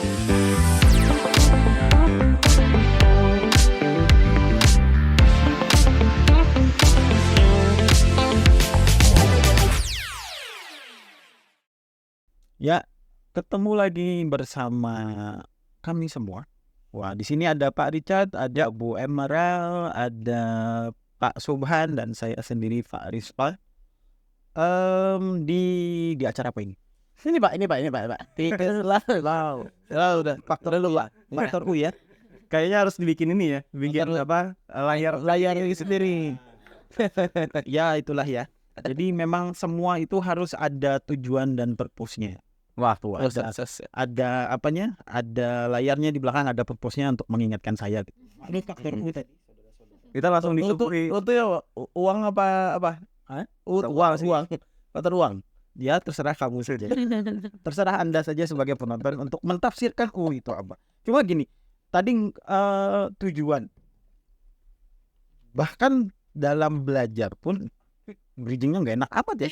Ya, ketemu lagi bersama kami semua. Wah, di sini ada Pak Richard, ada Bu Emerald, ada Pak Subhan, dan saya sendiri Pak Rizpal. Di acara apa ini? Ini Pak. Udah faktor dulu Pak. Faktor U ya. Kayaknya harus dibikin ini ya, bikin Faktor- layar ini sendiri. Ya, itulah ya. Jadi memang semua itu harus ada tujuan dan purpose-nya. Wah, tuh ada apanya? Ada layarnya di belakang, ada purpose-nya untuk mengingatkan saya. Ini faktor U tadi. kita langsung disuguhi Itu ya uang apa? Hah? Uang. Faktor uang. Ya, terserah kamu saja. Terserah Anda saja sebagai penonton untuk mentafsirkan itu apa. Cuma gini, tadi tujuan. Bahkan dalam belajar pun bridgingnya nggak enak amat ya.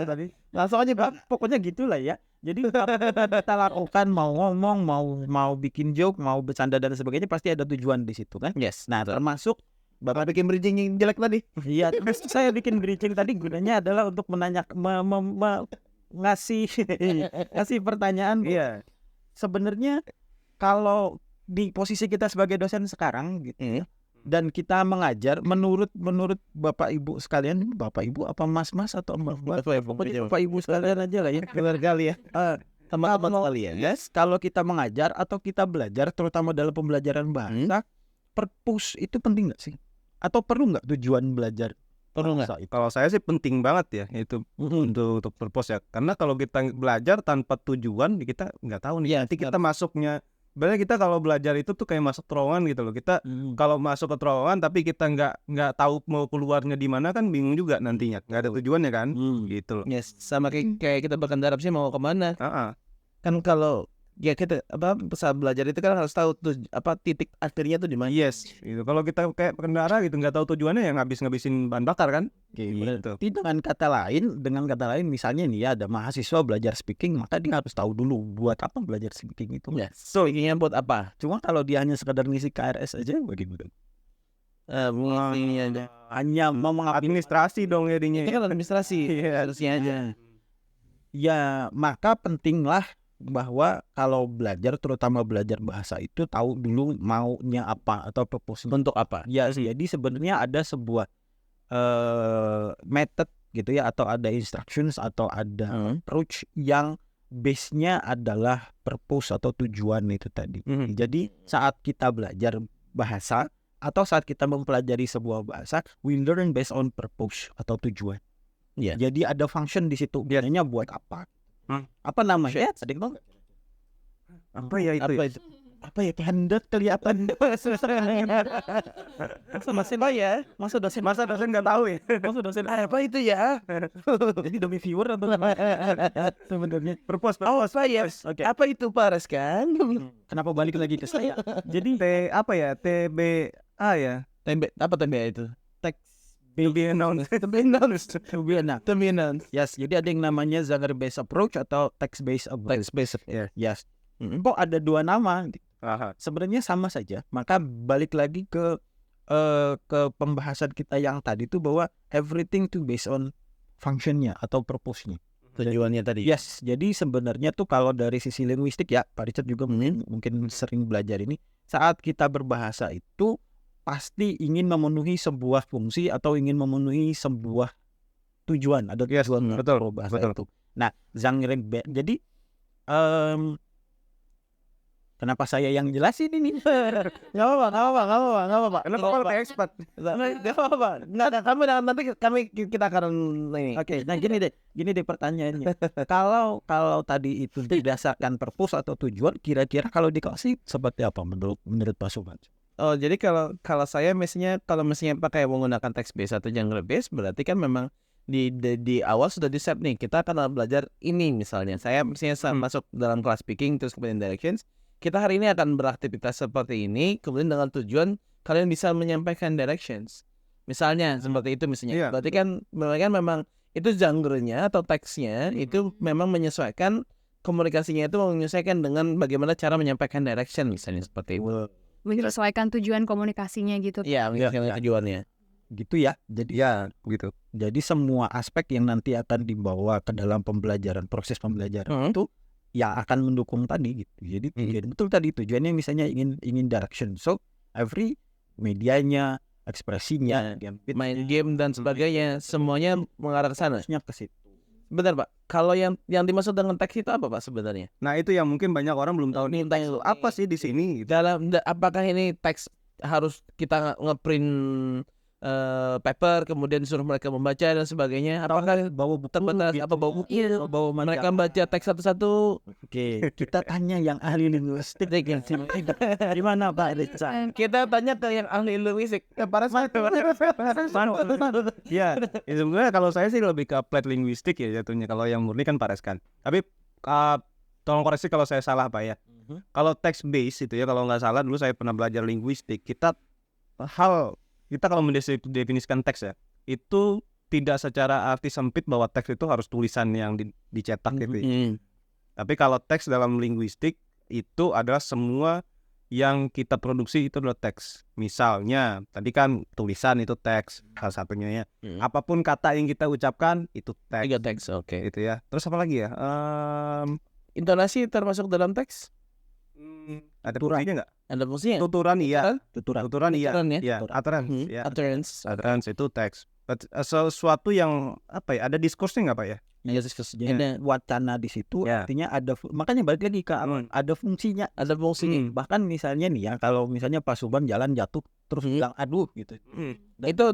Tadi langsung aja Bang, pokoknya gitulah ya. Jadi kita lakukan, mau ngomong, mau bikin joke, mau bercanda dan sebagainya, pasti ada tujuan di situ kan. Yes. Nah, termasuk Bapak bikin bridging yang jelek tadi. iya, terus saya bikin bridging tadi gunanya adalah untuk ngasih pertanyaan. Iya. Sebenarnya kalau di posisi kita sebagai dosen sekarang gitu ya, dan kita mengajar, menurut Bapak Ibu sekalian, Bapak Ibu apa Mas atau Mbak? Pokoknya Bapak Ibu sekalian aja lah ya. Benar kali ya. Teman-teman sekalian. Yes, kalau kita mengajar atau kita belajar, terutama dalam pembelajaran bahasa, purpose itu penting nggak sih? Atau perlu nggak tujuan belajar? Perlu nggak? bahasa itu? Kalau saya sih penting banget ya itu untuk purpose ya. Karena kalau kita belajar tanpa tujuan, kita nggak tahu nih. Iya, Nanti kita masuknya, sebenarnya kita kalau belajar itu tuh kayak masuk terowongan gitu loh. Kita kalau masuk ke terowongan tapi kita nggak tahu mau keluarnya di mana, kan bingung juga nantinya. Nggak ada tujuannya kan, gitu loh. Yes, sama kayak kita berkendara sih mau kemana? Kan kalau ya kita saat belajar itu kan harus tahu tuh titik akhirnya tuh di mana. Yes, gitu. Kalau kita kayak pengendara gitu nggak tahu tujuannya, ya ngabisin bahan bakar kan. Gitu. Dengan kata lain, misalnya nih ya, ada mahasiswa belajar speaking, maka dia harus tahu dulu buat apa belajar speaking itu. Yes. Speakingnya buat apa? Cuma kalau dia hanya sekedar ngisi KRS aja, bagaimana? Hanya mau Administrasi dong jadinya. Itu kan administrasi. Harusnya aja. Ya, maka pentinglah bahwa kalau belajar, terutama belajar bahasa itu, tahu dulu maunya apa atau purpose Untuk apa? ya. Jadi sebenarnya ada sebuah method gitu ya, atau ada instructions atau ada approach yang base-nya adalah purpose atau tujuan itu tadi. Jadi saat kita belajar bahasa atau saat kita mempelajari sebuah bahasa, we learn based on purpose atau tujuan. Iya. Jadi ada function di situ. Biasanya buat apa? Apa namanya? Tadi bang? Apa ya itu? Apa ya? Pandat kelihatan. Masa dosen nggak tahu ya? Masa dosen apa itu ya? Jadi demi viewer atau sebenarnya Purpose. Apa ya? Oke. Apa itu Paras kan? Kenapa balik lagi ke saya? Jadi TBA ya. TB itu? text To be announced. Yes, jadi ada yang namanya genre based approach atau text based approach. Yes. Kok ada dua nama? Sebenarnya sama saja. Maka balik lagi ke pembahasan kita yang tadi itu, bahwa everything to based on functionnya atau purpose-nya. Tujuannya tadi. Yes, jadi sebenarnya tuh kalau dari sisi linguistik ya, Pak Richard juga mungkin sering belajar ini. Saat kita berbahasa itu pasti ingin memenuhi sebuah fungsi atau ingin memenuhi sebuah tujuan. Ada tujuan bahasa itu. Nah, jadi kenapa saya yang jelasin ini? Gak apa-apa. Kenapa kalau kayak expert? Gak apa-apa. Nanti kita akan ini. Oke, nah gini deh pertanyaannya. Kalau tadi itu didasarkan purpose atau tujuan, kira-kira kalau dikasih seperti apa menurut Pak Subhan? Oh, jadi kalau saya mestinya pakai menggunakan text base atau genre base, berarti kan memang di awal sudah di set nih, kita akan belajar ini. Misalnya saya mestinya masuk dalam kelas speaking, terus kemudian directions, kita hari ini akan beraktivitas seperti ini, kemudian dengan tujuan kalian bisa menyampaikan directions, misalnya seperti itu misalnya. Berarti kan memang itu genre-nya atau teksnya itu memang menyesuaikan komunikasinya itu menyesuaikan dengan bagaimana cara menyampaikan direction misalnya seperti itu. Menyesuaikan tujuan komunikasinya gitu. Iya, menyesuaikan tujuannya. Gitu ya. Jadi Ya, begitu. jadi semua aspek yang nanti akan dibawa ke dalam pembelajaran, proses pembelajaran itu ya akan mendukung tadi gitu. Jadi betul tadi tujuannya misalnya ingin direction. So every medianya, ekspresinya, Main game dan sebagainya semuanya mengarah ke sana. harusnya ke situ. Bentar Pak, kalau yang dimaksud dengan teks itu apa Pak sebenarnya? Nah, itu yang mungkin banyak orang belum tahu nih, Teks teks itu apa sih di sini gitu. apakah ini teks harus kita ngeprint paper kemudian disuruh mereka membaca dan sebagainya? Apakah Bawa buku terbatas gitu. apa bawa buku? Iya. Bawa Mereka majalah. baca teks satu-satu. Oke, kita tanya yang ahli linguistik. Gimana Pak Rizal? Kita tanya ke yang ahli linguistik. Ya, sebenarnya kalau saya sih lebih ke applied linguistik ya jatuhnya. Kalau yang murni kan Pares kan. Tapi tolong koreksi kalau saya salah Pak ya. Kalau text base itu ya, kalau nggak salah dulu saya pernah belajar linguistik. Kita kalau mendefinisikan teks ya, itu tidak secara arti sempit bahwa teks itu harus tulisan yang dicetak gitu ya. Tapi kalau teks dalam linguistik itu adalah semua yang kita produksi itu adalah teks. Misalnya tadi kan tulisan itu teks salah satunya ya. Apapun kata yang kita ucapkan itu teks. Tiga teks, oke. Itu ya. Terus apa lagi ya? Intonasi termasuk dalam teks? Ada fungsinya nggak? Ada fungsinya? Tuturan iya. Tuturan. Tuturan iya. Tuturan ya? Iya. Utterance. Ya. Utterance. Utterance itu teks. Sesuatu yang apa ya? Ada diskursnya nggak Pak ya? Jadi wacana di situ Ya. artinya ada makanya balik lagi ke ada fungsinya. Ada fungsinya. Bahkan misalnya nih ya, kalau misalnya Pak Subang jalan jatuh terus bilang aduh gitu. Itu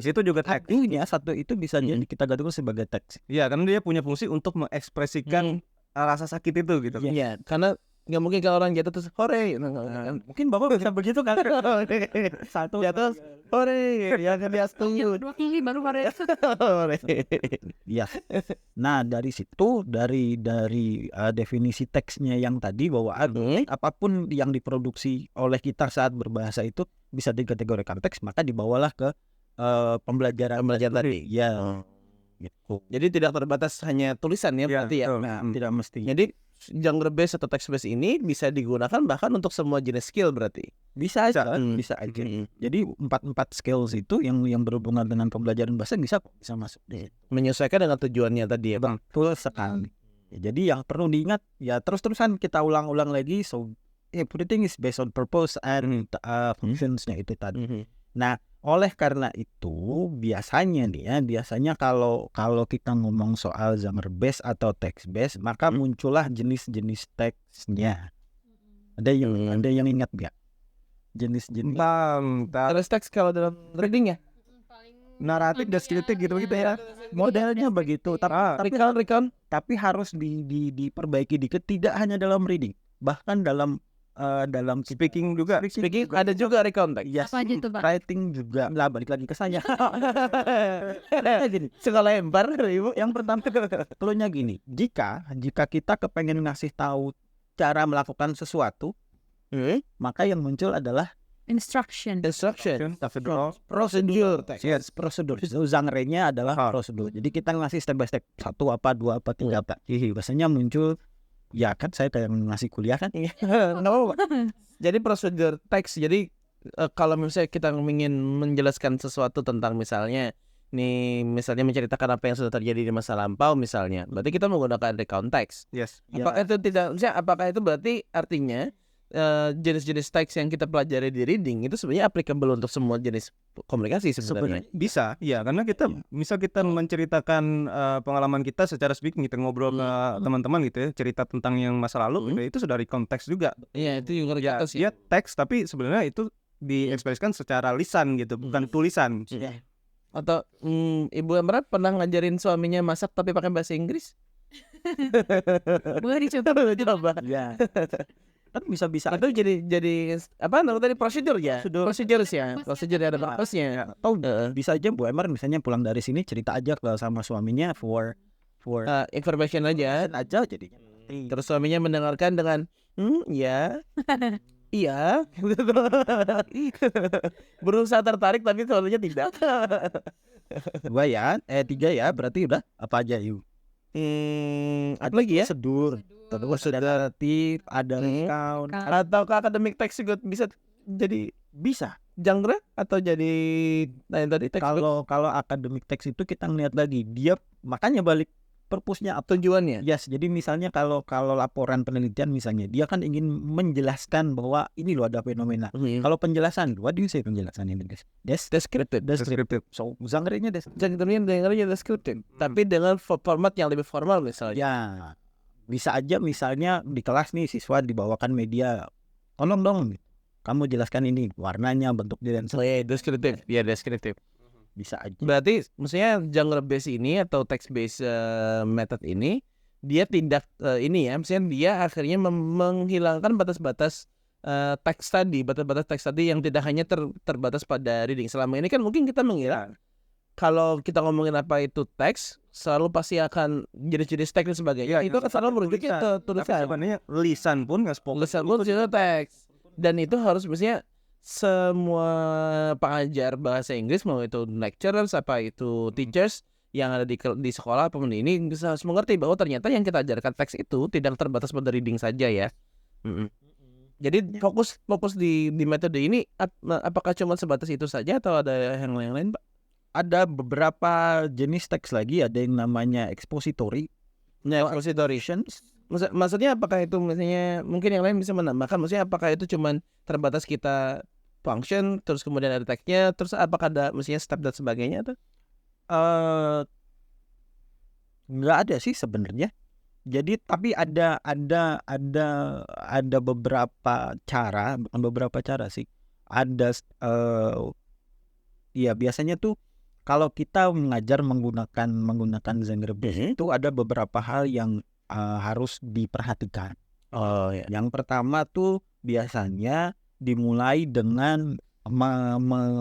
Itu juga teks. Aduhnya satu itu bisa jadi kita gabungkan sebagai teks. Iya, karena dia punya fungsi untuk mengekspresikan rasa sakit itu gitu. Iya, karena nggak mungkin kalau orang jatuh terus hore. Mungkin Bapak bisa begitu kan? Satu Jatuh hore, ya kan dia setuju. Dua kali baru hari Iya. Nah, dari situ dari definisi teksnya yang tadi bahwa apapun yang diproduksi oleh kita saat berbahasa itu bisa dikategorikan teks, maka dibawalah ke pembelajaran tadi. Ya. Gitu. Jadi tidak terbatas hanya tulisan ya berarti ya. Nah, tidak mesti. Jadi genre base atau text base ini bisa digunakan bahkan untuk semua jenis skill berarti. Bisa aja, bisa aja. Jadi empat skills itu yang berhubungan dengan pembelajaran bahasa bisa masuk di situ. Menyesuaikan dengan tujuannya tadi ya, Bang. Betul sekali. Ya, jadi yang perlu diingat ya terus-terusan kita ulang-ulang lagi. So everything is based on purpose and functionsnya itu tadi. Nah, oleh karena itu biasanya kalau kita ngomong soal genre base atau text base, maka muncullah jenis-jenis teksnya. Ada yang ingat nggak? Jenis-jenis Terus teks kalau dalam reading ya? Naratif, deskriptif gitu-gitu ya. modelnya begitu. Tapi harus diperbaiki dikit. Tidak hanya dalam reading, bahkan dalam Speaking juga. Speaking ada juga recount text. Yes. Apa aja tuh Pak? Writing juga. Lah balik lagi ke saya. Gini, Suka lempar Ibu. yang pertama clue-nya gini. Jika kita kepengen ngasih tahu cara melakukan sesuatu, maka yang muncul adalah Instruction. Prosedur text. yes, prosedur. So, genre-nya adalah prosedur. Jadi kita ngasih step by step, 1 apa, 2 apa, 3 apa. Biasanya muncul ya kan saya kayak ngasih kuliah kan. Jadi prosedur teks. Jadi kalau misalnya kita ingin menjelaskan sesuatu tentang misalnya menceritakan apa yang sudah terjadi di masa lampau misalnya, berarti kita menggunakan recount text. Yes. Apakah itu berarti artinya jenis-jenis teks yang kita pelajari di reading itu sebenarnya applicable untuk semua jenis komunikasi sebenarnya? Bisa, ya, karena kita misal kita menceritakan pengalaman kita secara speaking, kita ngobrol ke teman-teman gitu ya, cerita tentang yang masa lalu, gitu, itu sudah recount text juga. Iya, itu juga Ya, recount dia teks tapi sebenarnya itu diekspresikan secara lisan gitu, bukan tulisan. Atau Ibu Emra pernah ngajarin suaminya masak tapi pakai bahasa Inggris? Boleh dicoba. Coba. Ya. Kan bisa Itu jadi apa namanya tadi prosedur ya? Prosedur ya. Prosedur ada batasnya. atau bisa aja Bu Emar misalnya pulang dari sini cerita aja sama suaminya for Information aja. jadinya. Terus suaminya mendengarkan dengan ya. Iya. Berusaha tertarik tapi suaminya tidak. 2 ya, 3 ya, berarti udah apa aja yuk. Apa lagi ya? Prosedur. terus sudah relatif, ada recount, Atau ke academic text juga bisa jadi bisa. genre atau jadi yang tadi text Kalau academic text itu kita ngeliat lagi dia, makanya balik purpose-nya apa. tujuannya. Yes, jadi misalnya kalau laporan penelitian misalnya dia kan ingin menjelaskan bahwa ini loh ada fenomena. Kalau penjelasan, what do you say penjelasan ini guys? Descriptive. Descriptive. So genre-nya Genre-nya descriptive. Tapi dengan format yang lebih formal misalnya. ya bisa aja misalnya di kelas nih siswa dibawakan media, tolong dong kamu jelaskan ini warnanya, bentuknya dan Oh, descriptive. Ya, descriptive. bisa aja. Berarti maksudnya genre base ini atau text base method ini dia tidak ini ya, maksudnya dia akhirnya menghilangkan batas-batas teks tadi, batas-batas teks tadi yang tidak hanya terbatas pada reading. Selama ini kan mungkin kita mengira kalau kita ngomongin apa itu teks, selalu pasti akan jenis-jenis teks dan sebagainya. Itu akan selalu merujuk ke Tapi tulisan. sebenarnya lisan pun nggak spoken. Tulisan pun itu teks. Dan itu harus maksudnya semua pengajar bahasa Inggris, mau itu lecturers apa itu teachers yang ada di sekolah apapun ini bisa harus mengerti bahwa ternyata yang kita ajarkan teks itu tidak terbatas pada reading saja ya. Jadi fokus di metode ini apakah cuma sebatas itu saja atau ada yang lain, Pak? Ada beberapa jenis teks lagi, ada yang namanya expository. Expository. Maksudnya apakah itu misalnya mungkin yang lain bisa menambahkan, maksudnya apakah itu cuman terbatas kita function terus kemudian ada teksnya, terus apakah ada mestinya step dan sebagainya atau Nggak ada sih sebenarnya. Jadi tapi ada beberapa cara, bukan beberapa cara sih. Ada ya biasanya tuh kalau kita mengajar menggunakan genre base itu ada beberapa hal yang harus diperhatikan. Yang pertama tuh biasanya dimulai dengan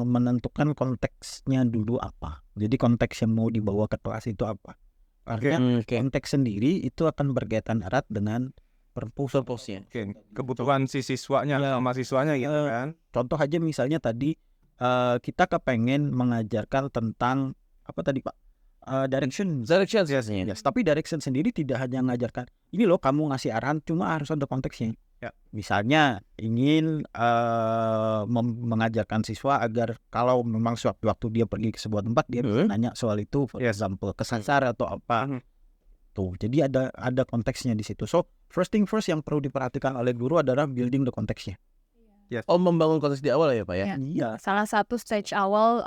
menentukan konteksnya dulu apa. Jadi konteks yang mau dibawa ke kelas itu apa. Karena konteks sendiri itu akan berkaitan erat dengan purpose-nya. Oke, kebutuhan si siswanya sama siswanya gitu kan. Contoh aja misalnya tadi kita kepengen mengajarkan tentang apa tadi Pak? Direction. biasanya. Yes, tapi direction sendiri tidak hanya mengajarkan ini loh kamu ngasih arahan, cuma harus ada konteksnya. Ya. Misalnya ingin mengajarkan siswa agar kalau memang suatu waktu dia pergi ke sebuah tempat dia bisa nanya soal itu, for example kesasar atau apa. Tuh, jadi ada konteksnya di situ. So first thing first yang perlu diperhatikan oleh guru adalah building the konteksnya. Membangun konteks di awal ya Pak ya. Iya. Salah satu stage awal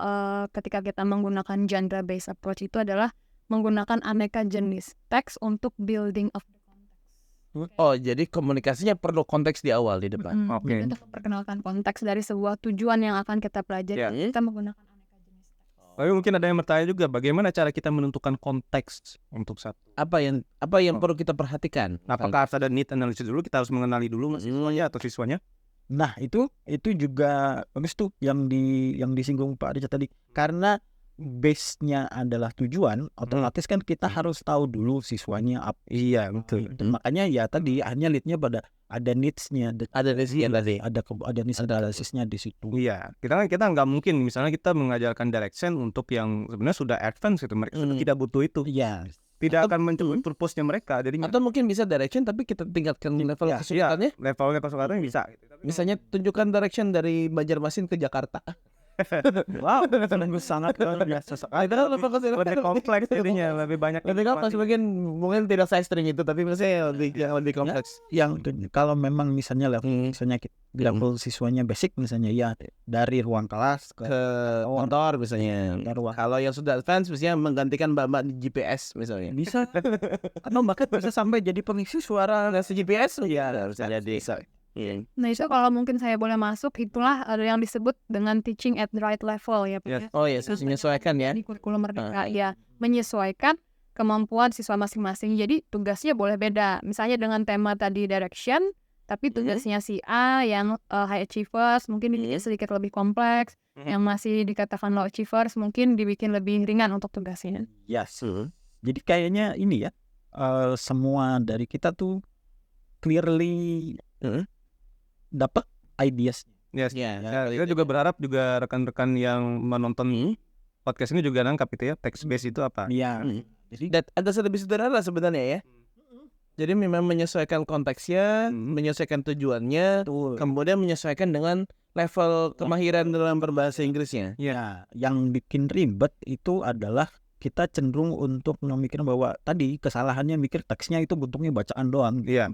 ketika kita menggunakan genre based approach itu adalah menggunakan aneka jenis teks untuk building of the context. Oh, jadi komunikasinya perlu konteks di awal di depan. Oke. Untuk memperkenalkan konteks dari sebuah tujuan yang akan kita pelajari, kita menggunakan aneka jenis teks. Tapi mungkin ada yang bertanya juga, bagaimana cara kita menentukan konteks untuk satu? Apa yang perlu kita perhatikan? Apakah harus ada need analysis dulu, kita harus mengenali dulu siswanya atau siswanya? Nah itu juga bagus tuh yang disinggung Pak Richard tadi, karena base-nya adalah tujuan, otomatis kan kita harus tahu dulu siswanya apa. Iya betul. Makanya ya tadi hanya lead-nya pada ada needs-nya, Ada needs-nya tadi. ada needs analisisnya di situ. Iya, kita nggak mungkin misalnya kita mengajarkan direction untuk yang sebenarnya sudah advance gitu, mereka sudah tidak butuh itu. Iya. Tidak akan mencapai purpose-nya mereka. Jadi Atau mungkin bisa direction tapi kita tingkatkan level kesulitannya. levelnya kesulitannya bisa. Gitu. Misalnya tunjukkan direction dari Banjarmasin ke Jakarta. Wow, sangat luar biasa. Itu kan level kesulitan Lebih kompleks jadinya, lebih banyak. Lebih kompleks, mungkin tidak saya string itu, tapi maksudnya lebih kompleks. Yang kalau memang misalnya level siswanya basic misalnya ya dari ruang kelas ke Motor misalnya. Kalau yang sudah advance misalnya menggantikan mbak-mbak di GPS misalnya. bisa atau bahkan bisa sampai jadi pengisi suara Ngasih GPS ya harus jadi. Nah itu kalau mungkin saya boleh masuk, itulah ada yang disebut dengan teaching at the right level ya Pak. Ya. Oh iya, menyesuaikan ya. Di kurikulum Merdeka ya, menyesuaikan kemampuan siswa masing-masing. Jadi tugasnya boleh beda. Misalnya dengan tema tadi direction, tapi tugasnya si A yang high achievers mungkin dibikin sedikit lebih kompleks, yang masih dikatakan low achievers mungkin dibikin lebih ringan untuk tugasnya. Yes. Jadi kayaknya ini ya semua dari kita tuh clearly dapat ideas. Yes. Kita juga berharap juga rekan-rekan yang menonton podcast ini juga nangkap itu ya, text base itu apa. Iya. Jadi ada lebih sederhana sebenarnya ya. Jadi memang menyesuaikan konteksnya, menyesuaikan tujuannya, kemudian menyesuaikan dengan level kemahiran dalam berbahasa Inggrisnya. Ya, yang bikin ribet itu adalah kita cenderung untuk memikir bahwa tadi kesalahannya mikir teksnya itu bentuknya bacaan doang. Iya.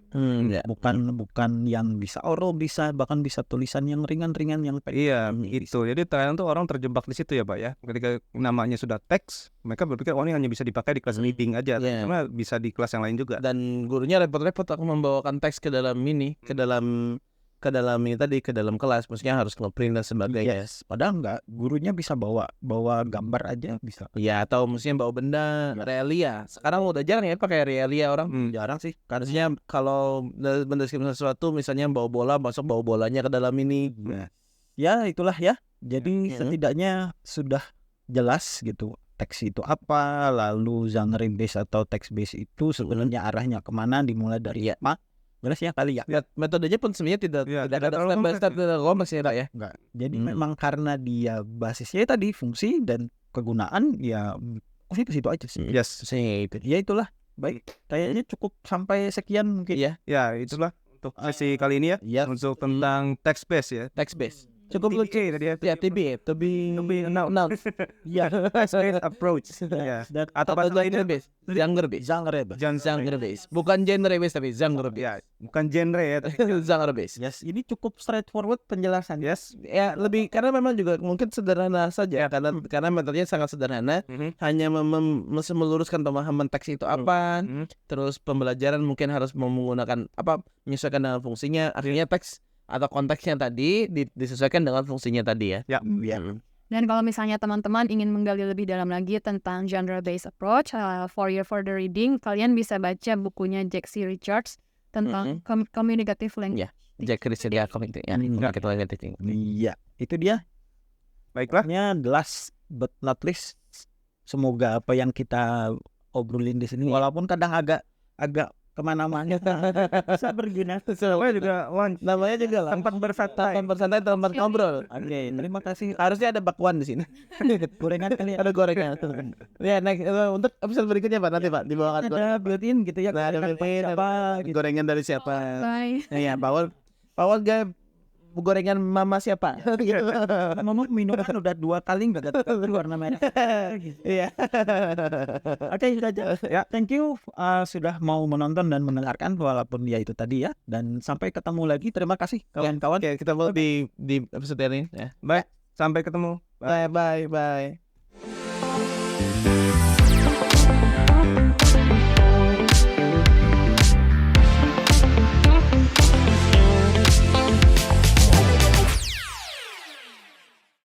Ya. Bukan yang bisa oral, bisa bahkan bisa tulisan yang ringan-ringan yang Iya, itu. Jadi terkadang tuh orang terjebak di situ ya, Pak ya. Ketika namanya sudah teks, mereka berpikir ini hanya bisa dipakai di kelas reading aja, Iya. karena bisa di kelas yang lain juga. Dan gurunya repot-repot aku membawakan teks ke dalam ini, ke dalam ini tadi, ke dalam kelas, maksudnya harus ngeprint dan sebagainya. Yes, padahal enggak, gurunya bisa bawa gambar aja bisa. Ya, atau maksudnya bawa benda, realia. Sekarang udah jarang ya pakai realia orang. Jarang sih. Maksudnya kalau mendeskripsikan sesuatu, misalnya bawa bola, masuk bawa bolanya ke dalam ini. Ya itulah ya. Jadi setidaknya sudah jelas gitu teks itu apa, lalu genre base atau text base itu sebenarnya arahnya kemana, dimulai dari apa. Jelas ya kali ya. Lihat metodenya pun sebenarnya tidak Ya, ada terlalu step by step, tidak kompleks ya, Pak ya. Enggak. Jadi memang karena dia basisnya tadi fungsi dan kegunaan, ya fokusnya ke situ aja sih. Yes. Ya itulah. Baik, kayaknya cukup sampai sekian mungkin. Iya, Ya, itulah untuk sesi kali ini ya. Ya, Untuk tentang text base ya. text base. Cukup lucu. TBA tadi ya. Ya, to be announced. ya. Text based approach. Ya. Dan Atau Atau bahasa lainnya genre base. Genre base. genre base. Bukan genre base tapi genre Ya, base. bukan genre ya. Genre base. Yes, ini cukup straightforward penjelasan. Yes. Ya lebih karena memang juga mungkin sederhana saja karena metodenya sangat sederhana, hanya meluruskan pemahaman teks itu apa, terus pembelajaran mungkin harus menggunakan menyesuaikan dengan fungsinya, artinya teks atau konteksnya tadi disesuaikan dengan fungsinya tadi ya. Ya. Dan kalau misalnya teman-teman ingin menggali lebih dalam lagi tentang genre-based approach for your further reading, kalian bisa baca bukunya Jack C. Richards tentang communicative language. Jack Richards ya, Iya, itu dia. Baiklah. Last but not least, semoga apa yang kita obrolin di sini, walaupun kadang agak kemana-mana, bisa berguna. Saya juga Namanya juga lah. tempat bersantai. Tempat ngobrol. Oke, terima kasih. Harusnya ada bakwan di sini. Gorengan kali ya. Ada gorengan. Ya, next, untuk episode berikutnya Pak, nanti Pak dibawakan Ada built-in gitu ya. Nah, ada Gorengan apa gitu. gorengan dari siapa? Bye. Nah, ya, Pak Wal gorengan mama siapa? Ngomong minuman udah 2 kali nggak ada warna merah. Iya. Oke, sudah aja. Ya, thank you sudah mau menonton dan mendengarkan walaupun ya itu tadi ya. Dan sampai ketemu lagi. Terima kasih kawan-kawan. Oke, kita mau di episode ini ya. Baik, sampai ketemu. Bye.